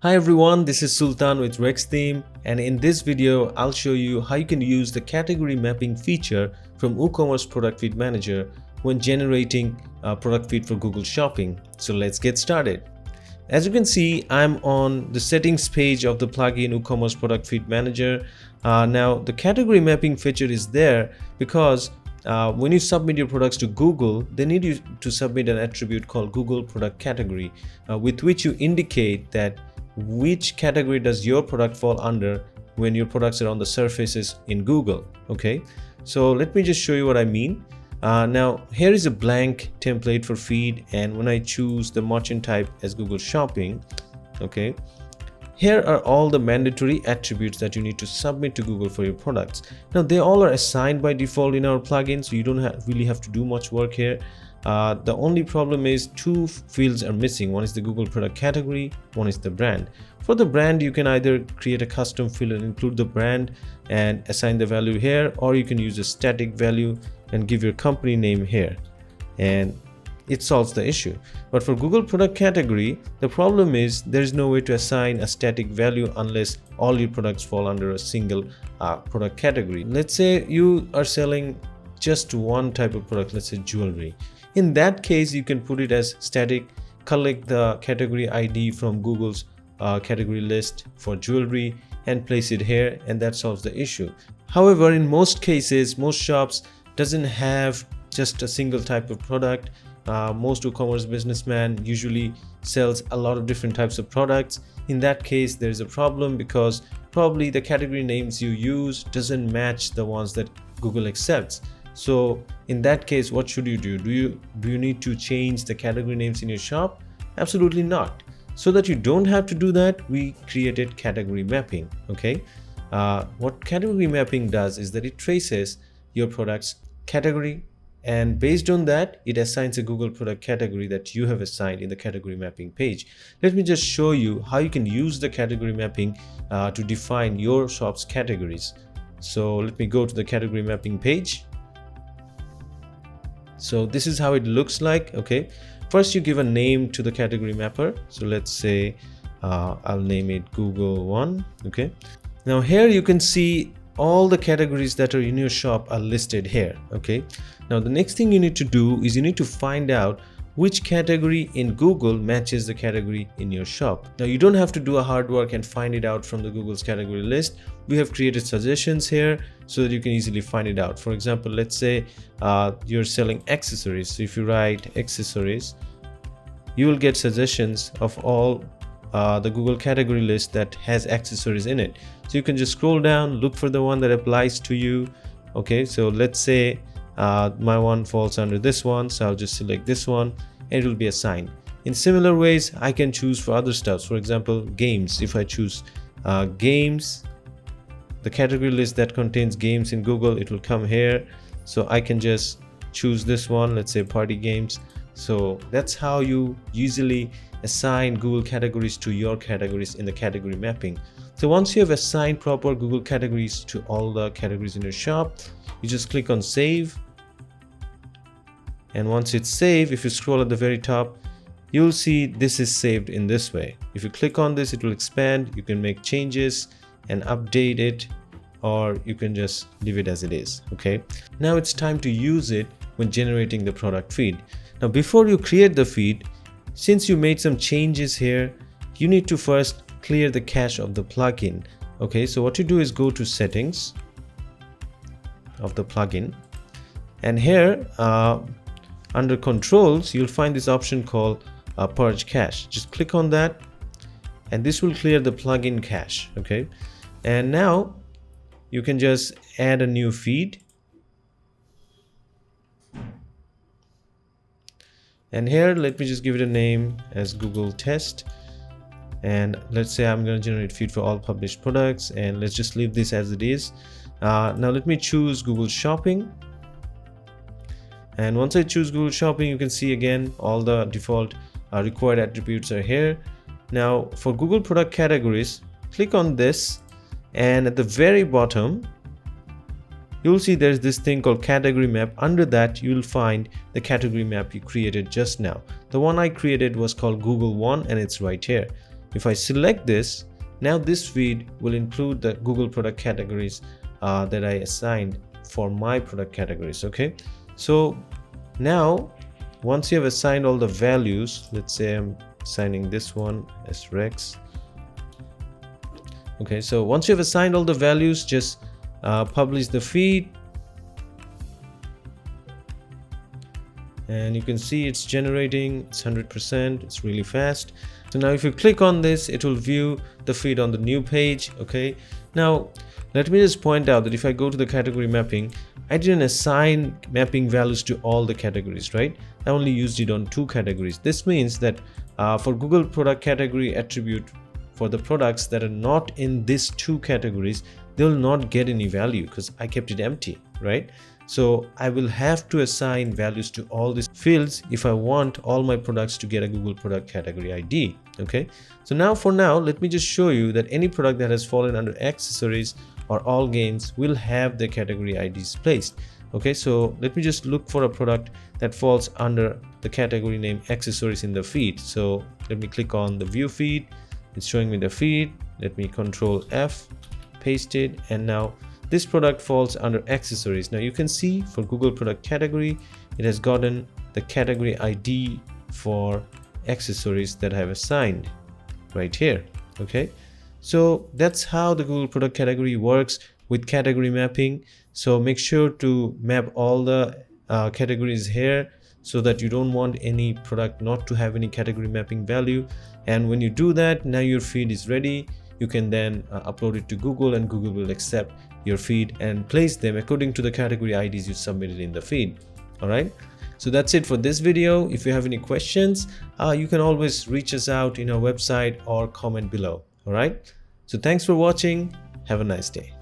Hi everyone, this is Sultan with RexTheme, and in this video I'll show you how you can use the category mapping feature from WooCommerce Product Feed Manager when generating a product feed for Google Shopping. So let's get started. As you can see, I'm on the settings page of the plugin WooCommerce Product Feed Manager. Now the category mapping feature is there because when you submit your products to Google, they need you to submit an attribute called Google Product Category, with which you indicate that which category does your product fall under when your products are on the surfaces in Google. Okay, so let me just show you what I mean. Now here is a blank template for feed, and when I choose the merchant type as Google Shopping, okay, here are all the mandatory attributes that you need to submit to Google for your products. Now they all are assigned by default in our plugin, so you don't really have to do much work here. The only problem is two fields are missing. One is the Google Product Category, one is the brand. For the brand, you can either create a custom field and include the brand and assign the value here, or you can use a static value and give your company name here, and it solves the issue. But for Google Product Category, the problem is there's no way to assign a static value unless all your products fall under a single product category. Let's say you are selling just one type of product, let's say jewelry. In that case, you can put it as static, collect the category ID from Google's category list for jewelry and place it here, and that solves the issue. However, in most cases, most shops doesn't have just a single type of product. Most WooCommerce businessman usually sells a lot of different types of products. In that case, there's a problem because probably the category names you use doesn't match the ones that Google accepts. So in that case, what should you do? Do you need to change the category names in your shop? Absolutely not. So that you don't have to do that, we created category mapping. Okay, what category mapping does is that it traces your product's category, and based on that, it assigns a Google Product Category that you have assigned in the category mapping page. Let me just show you how you can use the category mapping to define your shop's categories. So let me go to the category mapping page. So this is how it looks like. Okay, first you give a name to the category mapper. So let's say I'll name it Google One. Okay, now here you can see all the categories that are in your shop are listed here. Okay, now the next thing you need to do is you need to find out which category in Google matches the category in your shop. Now you don't have to do a hard work and find it out from the Google's category list. We have created suggestions here so that you can easily find it out. For example, let's say you're selling accessories. So if you write accessories, you will get suggestions of all the Google category list that has accessories in it. So you can just scroll down, look for the one that applies to you. Okay, so let's say my one falls under this one, so I'll just select this one and it will be assigned. In similar ways, I can choose for other stuff. For example, games. If I choose games, the category list that contains games in Google, it will come here. So I can just choose this one, let's say party games. So that's how you usually assign Google categories to your categories in the category mapping. So once you have assigned proper Google categories to all the categories in your shop, you just click on save. And once it's saved, if you scroll at the very top, you'll see this is saved in this way. If you click on this, it will expand. You can make changes and update it, or you can just leave it as it is. Okay, now it's time to use it when generating the product feed. Now before you create the feed, since you made some changes here, you need to first clear the cache of the plugin. Okay, so what you do is go to settings of the plugin, and here under controls, you'll find this option called purge cache. Just click on that and this will clear the plugin cache. Okay, and now you can just add a new feed. And here, let me just give it a name as Google Test. And let's say I'm going to generate feed for all published products, and let's just leave this as it is. Now let me choose Google Shopping. And once I choose Google Shopping, you can see again all the default required attributes are here. Now for Google Product Categories, click on this, and at the very bottom, you'll see there's this thing called category map. Under that, you'll find the category map you created just now. The one I created was called Google One, and it's right here. if I select this, now this feed will include the Google product categories that I assigned for my product categories. Okay, so now once you have assigned all the values, let's say I'm assigning this one as Rex. Okay, so once you have assigned all the values, just publish the feed, and you can see it's generating. It's 100%. It's really fast. So now if you click on this, it will view the feed on the new page. Okay, now let me just point out that if I go to the category mapping, I didn't assign mapping values to all the categories, right? I only used it on 2 categories. This means that for Google product category attribute, for the products that are not in these 2 categories, they will not get any value because I kept it empty, right? So I will have to assign values to all these fields if I want all my products to get a Google product category ID. Okay, so now for now, let me just show you that any product that has fallen under accessories or all games will have the category IDs placed. Okay, so let me just look for a product that falls under the category name accessories in the feed. So let me click on the view feed. It's showing me the feed. Let me Control F, paste it, and now this product falls under accessories. Now you can see for Google product category, it has gotten the category ID for accessories that I have assigned right here. Okay, so that's how the Google product category works with category mapping. So make sure to map all the categories here so that you don't want any product not to have any category mapping value. And when you do that, now your feed is ready. You can then upload it to Google, and Google will accept your feed and place them according to the category IDs you submitted in the feed. All right, so that's it for this video. If you have any questions, you can always reach us out in our website or comment below. All right, so thanks for watching. Have a nice day.